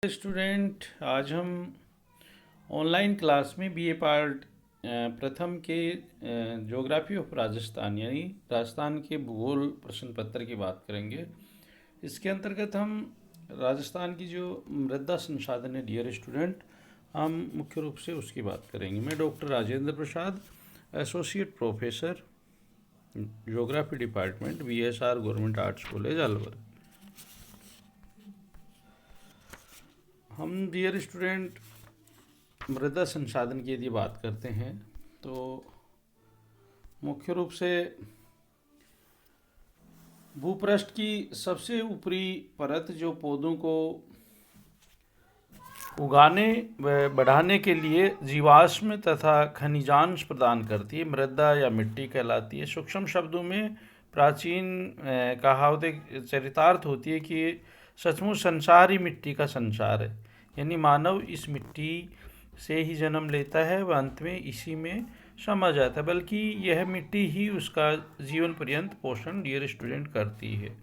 Student, आज हम online class में बीए पार्ट प्रथम के ज्योग्राफी ऑफ राजस्थान यानी राजस्थान के भूगोल प्रश्न पत्र की बात करेंगे। इसके अंतर्गत हम राजस्थान की जो मृदा संसाधन है डियर स्टूडेंट, हम मुख्य रूप से उसकी बात करेंगे। मैं doctor Rajendra Prasad, associate professor, geography department, BSR government arts college Alwar. हम डियर स्टूडेंट मृदा संसाधन की यदि बात करते हैं तो मुख्य रूप से भूपृष्ठ की सबसे ऊपरी परत जो पौधों को उगाने व बढ़ाने के लिए जीवाश्म तथा खनिजांश प्रदान करती है, मृदा या मिट्टी कहलाती है। सूक्ष्म शब्दों में प्राचीन कहावतें चरितार्थ होती है कि सचमुच संसार ही मिट्टी का संसार है, यानी मानव इस मिट्टी से ही जन्म लेता है व अंत में इसी में समा जाता है, बल्कि यह मिट्टी ही उसका जीवन पर्यंत पोषण डियर स्टूडेंट करती है।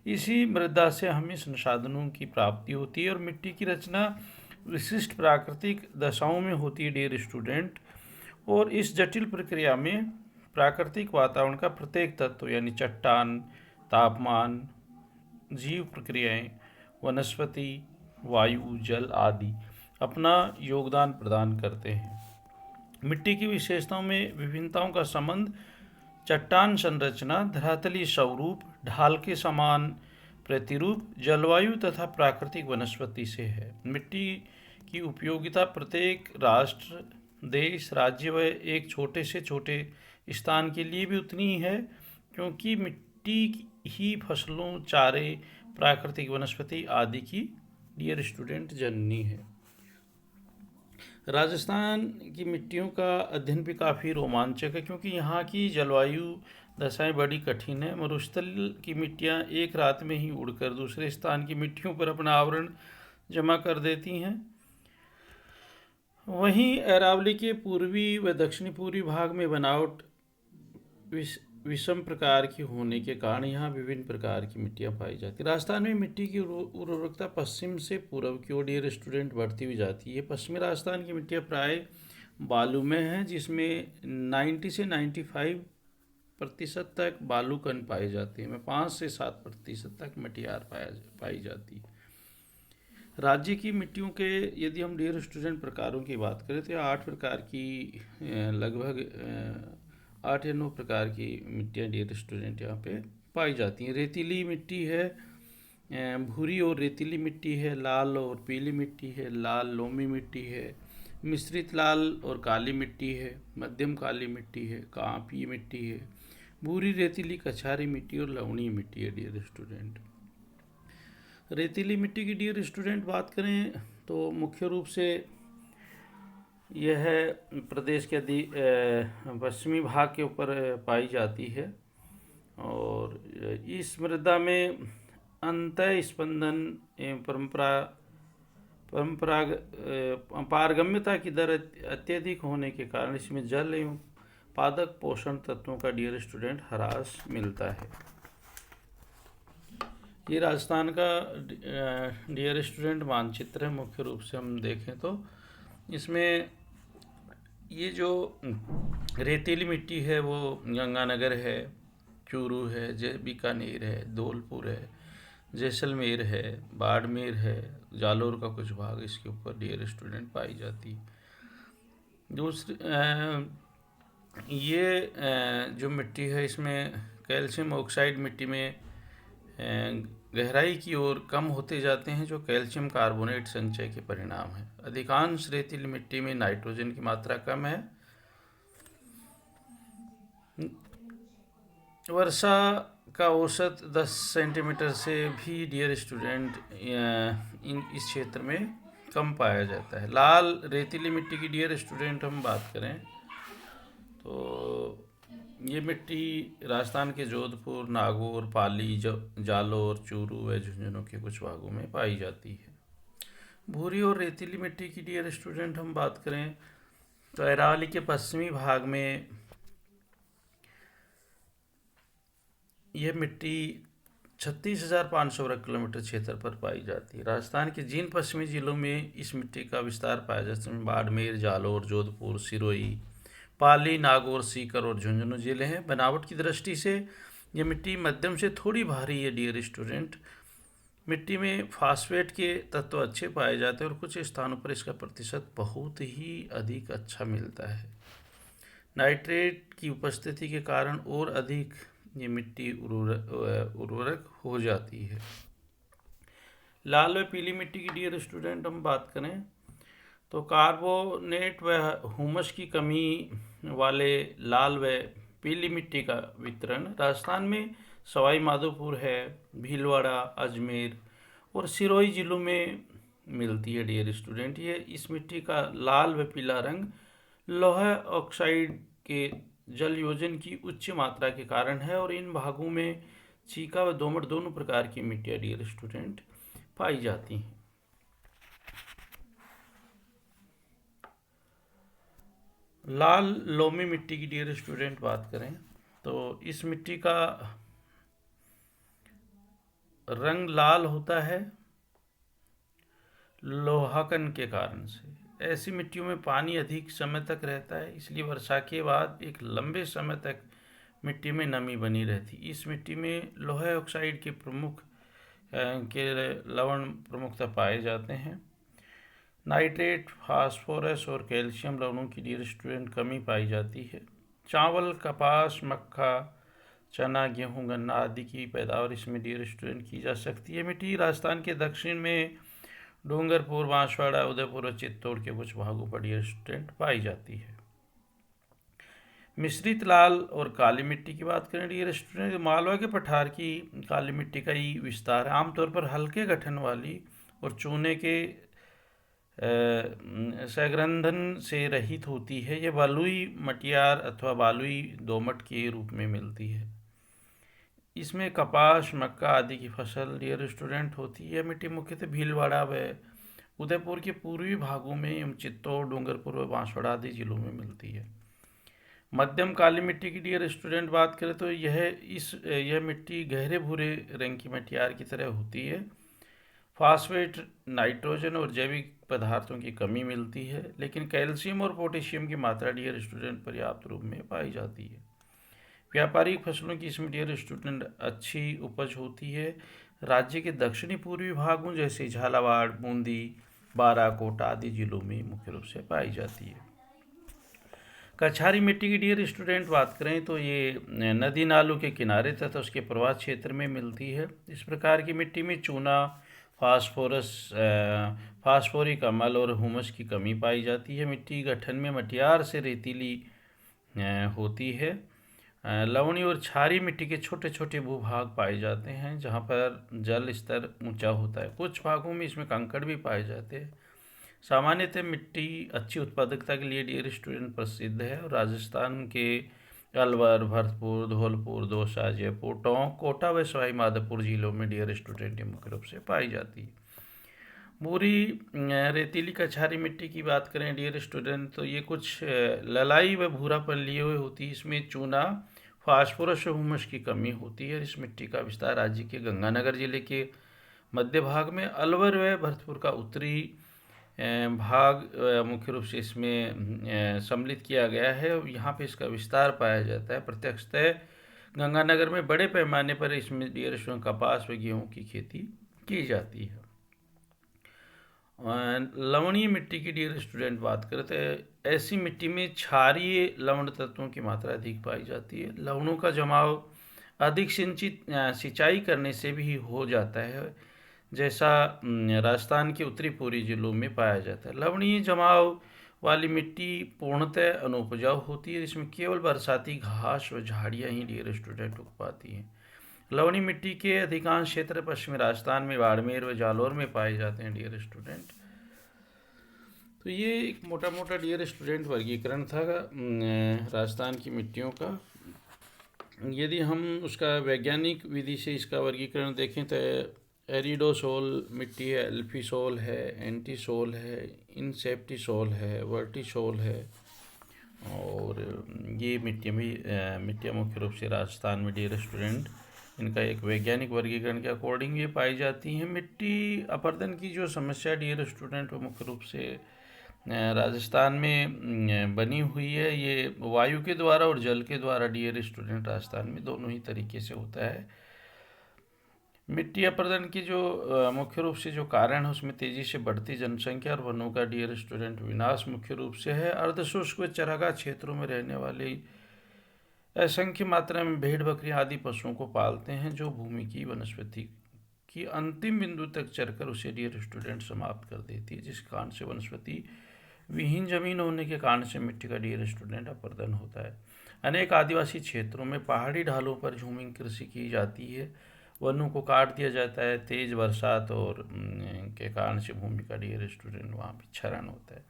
इसी मृदा से हमें संसाधनों की प्राप्ति होती है और मिट्टी की रचना विशिष्ट प्राकृतिक दशाओं में होती है डियर स्टूडेंट। और इस जटिल प्रक्रिया में प्राकृतिक वातावरण का प्रत्येक तत्व यानी चट्टान, तापमान, जीव प्रक्रियाएं, वनस्पति, वायु, जल आदि अपना योगदान प्रदान करते हैं। मिट्टी की विशेषताओं में विभिन्नताओं का संबंध चट्टान संरचना, धरातलीय स्वरूप, ढाल के समान प्रतिरूप, जलवायु तथा प्राकृतिक वनस्पति से है। मिट्टी की उपयोगिता प्रत्येक राष्ट्र, देश, राज्य व एक छोटे से छोटे स्थान के लिए भी उतनी ही है, क्योंकि मिट्टी ही फसलों, चारे, प्राकृतिक वनस्पति आदि की डियर स्टूडेंट जननी है। राजस्थान की मिट्टियों का अध्ययन भी काफ़ी रोमांचक है, क्योंकि यहाँ की जलवायु दशाएं बड़ी कठिन है। मरुस्थल की मिट्टियाँ एक रात में ही उड़कर दूसरे स्थान की मिट्टियों पर अपना आवरण जमा कर देती हैं। वहीं अरावली के पूर्वी व दक्षिणी पूर्वी भाग में बनावट विषम प्रकार की होने के कारण यहाँ विभिन्न प्रकार की मिट्टियाँ पाई जाती हैं। राजस्थान में मिट्टी की उर्वरकता पश्चिम से पूर्व की ओर डियर स्टूडेंट बढ़ती हुई जाती है। पश्चिमी राजस्थान की मिट्टियाँ प्राय बालू में हैं, जिसमें 90 से 95% तक बालू कण पाए जाते हैं, में 5 से 7% तक मटियार पाई जाती है। राज्य की मिट्टियों के यदि हम डियर स्टूडेंट प्रकारों की बात करें तो 8 प्रकार की लगभग 8 या 9 प्रकार की मिट्टियाँ डियर स्टूडेंट यहाँ पे पाई जाती हैं। रेतीली मिट्टी है, भूरी और रेतीली मिट्टी है, लाल और पीली मिट्टी है, लाल लोमी मिट्टी है, मिश्रित लाल और काली मिट्टी है, मध्यम काली मिट्टी है, कांपी मिट्टी है, भूरी रेतीली कछारी मिट्टी और लवणीय मिट्टी है डियर स्टूडेंट। रेतीली मिट्टी की डियर स्टूडेंट बात करें तो मुख्य रूप से यह प्रदेश के पश्चिमी भाग के ऊपर पाई जाती है और इस मृदा में अंतः स्पंदन एवं पारगम्यता की दर अत्यधिक होने के कारण इसमें जल एवं पादप पोषण तत्वों का डियर स्टूडेंट ह्रास मिलता है। ये राजस्थान का डियर स्टूडेंट मानचित्र है। मुख्य रूप से हम देखें तो इसमें ये जो रेतीली मिट्टी है वो गंगानगर है, चूरू है, बीकानेर है, धौलपुर है, जैसलमेर है, बाड़मेर है, जालोर का कुछ भाग इसके ऊपर डियर स्टूडेंट पाई जाती है। दूसरी ये जो मिट्टी है इसमें कैल्शियम ऑक्साइड मिट्टी में गहराई की ओर कम होते जाते हैं, जो कैल्शियम कार्बोनेट संचय के परिणाम है। अधिकांश रेतीली मिट्टी में नाइट्रोजन की मात्रा कम है। वर्षा का औसत 10 सेंटीमीटर से भी डियर स्टूडेंट इस क्षेत्र में कम पाया जाता है। लाल रेतीली मिट्टी की डियर स्टूडेंट हम बात करें तो ये मिट्टी राजस्थान के जोधपुर, नागौर, पाली, जालोर, चूरू व झुंझुनू के कुछ भागों में पाई जाती है। भूरी और रेतीली मिट्टी की डियर स्टूडेंट हम बात करें तो अरावली के पश्चिमी भाग में यह मिट्टी 36,500 वर्ग किलोमीटर क्षेत्र पर पाई जाती है। राजस्थान के जिन पश्चिमी जिलों में इस मिट्टी का विस्तार पाया जाता है, जिसमें बाड़मेर, जालौर, जोधपुर, सिरोही, पाली, नागौर, सीकर और झुंझुनू जिले हैं। बनावट की दृष्टि से ये मिट्टी मध्यम से थोड़ी भारी है डियर स्टूडेंट। मिट्टी में फास्फेट के तत्व अच्छे पाए जाते हैं और कुछ स्थानों पर इसका प्रतिशत बहुत ही अधिक अच्छा मिलता है। नाइट्रेट की उपस्थिति के कारण और अधिक ये मिट्टी उर्वरक हो जाती है। लाल व पीली मिट्टी की डियर स्टूडेंट हम बात करें तो कार्बोनेट व हुमस की कमी वाले लाल व पीली मिट्टी का वितरण राजस्थान में सवाई माधोपुर है, भीलवाड़ा, अजमेर और सिरोही जिलों में मिलती है डियर स्टूडेंट। ये इस मिट्टी का लाल व पीला रंग लोहा ऑक्साइड के जल योजन की उच्च मात्रा के कारण है और इन भागों में चीका व दोमट दोनों प्रकार की मिट्टियाँ डियर स्टूडेंट पाई जाती हैं। लाल लोमी मिट्टी की डियर स्टूडेंट बात करें तो इस मिट्टी का रंग लाल होता है लोहाकन के कारण से। ऐसी मिट्टियों में पानी अधिक समय तक रहता है, इसलिए वर्षा के बाद एक लंबे समय तक मिट्टी में नमी बनी रहती। इस मिट्टी में लोहा ऑक्साइड के लवण प्रमुखतः पाए जाते हैं। नाइट्रेट, फास्फोरस और कैल्शियम लवणों की डियर स्टूडेंट कमी पाई जाती है। चावल, कपास, मक्का, चना, गेहूं, गन्ना आदि की पैदावार इसमें डियर स्टूडेंट की जा सकती है। मिट्टी राजस्थान के दक्षिण में डूंगरपुर, बांसवाड़ा, उदयपुर और चित्तौड़ के कुछ भागों पर डियर स्टूडेंट पाई जाती है। मिश्रित लाल और काली मिट्टी की बात करें डियर स्टूडेंट, मालवा के पठार की काली मिट्टी का ही विस्तार है। आमतौर पर हल्के गठन वाली और चूने के सघरंधन से रहित होती है। यह बलुई मटियार अथवा बालुई दोमट के रूप में मिलती है। इसमें कपास, मक्का आदि की फसल डियर स्टूडेंट होती है। मिट्टी मुख्यतः भीलवाड़ा व उदयपुर के पूर्वी भागों में एवं चित्तौड़, डूंगरपुर व बांसवाड़ा आदि जिलों में मिलती है। मध्यम काली मिट्टी की डियर स्टूडेंट बात करें तो यह मिट्टी गहरे भूरे रंग की मटियार की तरह होती है। फास्फेट, नाइट्रोजन और जैविक पदार्थों की कमी मिलती है, लेकिन कैल्शियम और पोटेशियम की मात्रा डियर स्टूडेंट पर्याप्त रूप में पाई जाती है। व्यापारिक फसलों की इसमें डियर स्टूडेंट अच्छी उपज होती है। राज्य के दक्षिणी पूर्वी भागों जैसे झालावाड़, बूंदी, बारा, कोटा आदि जिलों में मुख्य रूप से पाई जाती है। कछारी मिट्टी की डियर स्टूडेंट बात करें तो ये नदी नालों के किनारे तथा उसके प्रवाह क्षेत्र में मिलती है। इस प्रकार की मिट्टी में चूना, फास्फोरिक अम्ल और हुमस की कमी पाई जाती है। मिट्टी गठन में मटियार से रेतीली होती है। लवणी और क्षारीय मिट्टी के छोटे छोटे भूभाग पाए जाते हैं जहाँ पर जल स्तर ऊंचा होता है। कुछ भागों में इसमें कंकड़ भी पाए जाते हैं। सामान्यतः मिट्टी अच्छी उत्पादकता के लिए डियर स्टूडेंट प्रसिद्ध है और राजस्थान के अलवर, भरतपुर, धौलपुर, दौसा, जयपुर, टोंक, कोटा व सवाई माधोपुर जिलों में डियर स्टूडेंट मुख्य रूप से पाई जाती है। भूरी रेतीली कछारी मिट्टी की बात करें डियर स्टूडेंट तो ये कुछ ललाई व भूरापन लिए हुए होती है। इसमें चूना, फास्फोरस और हुमस की कमी होती है। इस मिट्टी का विस्तार राज्य के गंगानगर जिले के मध्य भाग में, अलवर व भरतपुर का उत्तरी भाग मुख्य रूप से इसमें सम्मिलित किया गया है। यहाँ पे इसका विस्तार पाया जाता है। प्रत्यक्षतः गंगानगर में बड़े पैमाने पर इसमें डियर स्टूडेंट कपास व गेहूँ की खेती की जाती है। लवणीय मिट्टी की डियर स्टूडेंट बात करते हैं, ऐसी मिट्टी में क्षारीय लवण तत्वों की मात्रा अधिक पाई जाती है। लवणों का जमाव अधिक सिंचाई करने से भी हो जाता है, जैसा राजस्थान के उत्तरी पूर्वी जिलों में पाया जाता है। लवणीय जमाव वाली मिट्टी पूर्णतः अनुपजाऊ होती है। इसमें केवल बरसाती घास व झाड़ियाँ ही डियर स्टूडेंट उग पाती हैं। लवणी मिट्टी के अधिकांश क्षेत्र पश्चिमी राजस्थान में बाड़मेर व जालौर में पाए जाते हैं डियर स्टूडेंट। तो ये एक मोटा मोटा डियर स्टूडेंट वर्गीकरण था राजस्थान की मिट्टियों का। यदि हम उसका वैज्ञानिक विधि से इसका वर्गीकरण देखें तो एरिडोसोल मिट्टी है, एल्फीसोल है, एंटीसोल है, इनसेप्टिसोल है, वर्टिसोल है और ये मिट्टियाँ मुख्य रूप से राजस्थान में डियर स्टूडेंट इनका एक वैज्ञानिक वर्गीकरण के अकॉर्डिंग ये पाई जाती हैं। मिट्टी अपरदन की जो समस्या डियर स्टूडेंट वो मुख्य रूप से राजस्थान में बनी हुई है। ये वायु के द्वारा और जल के द्वारा डियर स्टूडेंट राजस्थान में दोनों ही तरीके से होता है। मिट्टी अपरदन की जो मुख्य रूप से जो कारण है उसमें तेज़ी से बढ़ती जनसंख्या और वनों का डियर स्टूडेंट विनाश मुख्य रूप से है। अर्धशुष्क व चरागाह क्षेत्रों में रहने वाले असंख्य मात्रा में भेड़ बकरी आदि पशुओं को पालते हैं जो भूमि की वनस्पति की अंतिम बिंदु तक चरकर उसे डियर स्टूडेंट समाप्त कर देती है, जिस कारण से वनस्पति विहीन जमीन होने के कारण से मिट्टी का डियर स्टूडेंट अपरदन होता है। अनेक आदिवासी क्षेत्रों में पहाड़ी ढालों पर झूमिंग कृषि की जाती है, वनों को काट दिया जाता है, तेज बरसात और के कारण से भूमि का डियर स्टूडेंट वहाँ पर क्षरण होता है।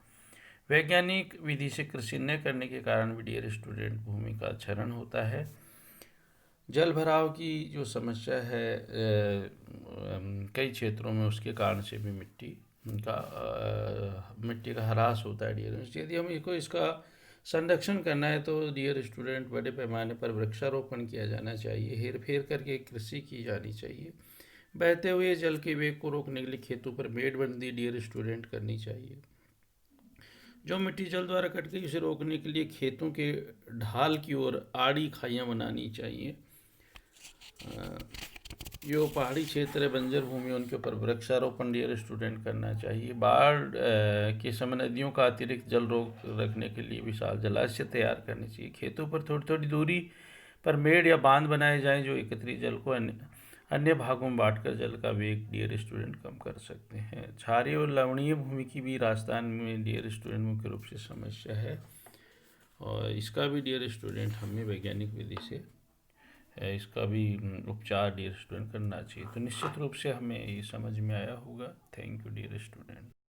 वैज्ञानिक विधि से कृषि न करने के कारण भी डियर स्टूडेंट भूमि का क्षरण होता है। जल भराव की जो समस्या है कई क्षेत्रों में, उसके कारण से भी मिट्टी का ह्रास होता है डियर स्टूडेंट। यदि हम इसका संरक्षण करना है तो डियर स्टूडेंट बड़े पैमाने पर वृक्षारोपण किया जाना चाहिए, हेर फेर करके कृषि की जानी चाहिए। बहते हुए जल के वेग को रोकने के लिए खेतों पर मेड़बंदी डियर स्टूडेंट करनी चाहिए। जो मिट्टी जल द्वारा कट गई उसे रोकने के लिए खेतों के ढाल की ओर आड़ी खाइयाँ बनानी चाहिए। जो पहाड़ी क्षेत्र है, बंजर भूमि, उनके ऊपर वृक्षारोपण डियर स्टूडेंट करना चाहिए। बाढ़ के समय नदियों का अतिरिक्त जल रोक रखने के लिए विशाल जलाशय तैयार करने चाहिए। खेतों पर थोड़ी थोड़ी दूरी पर मेड़ या बांध बनाए जाएं जो एकत्रित जल को अन्य भागों में बांटकर जल का वेग डियर स्टूडेंट कम कर सकते हैं। क्षारीय और लवणीय भूमि की भी राजस्थान में डियर स्टूडेंट मुख्य रूप से समस्या है, और इसका भी डियर स्टूडेंट हमें वैज्ञानिक विधि से इसका भी उपचार डियर स्टूडेंट करना चाहिए। तो निश्चित रूप से हमें ये समझ में आया होगा। Thank you dear student.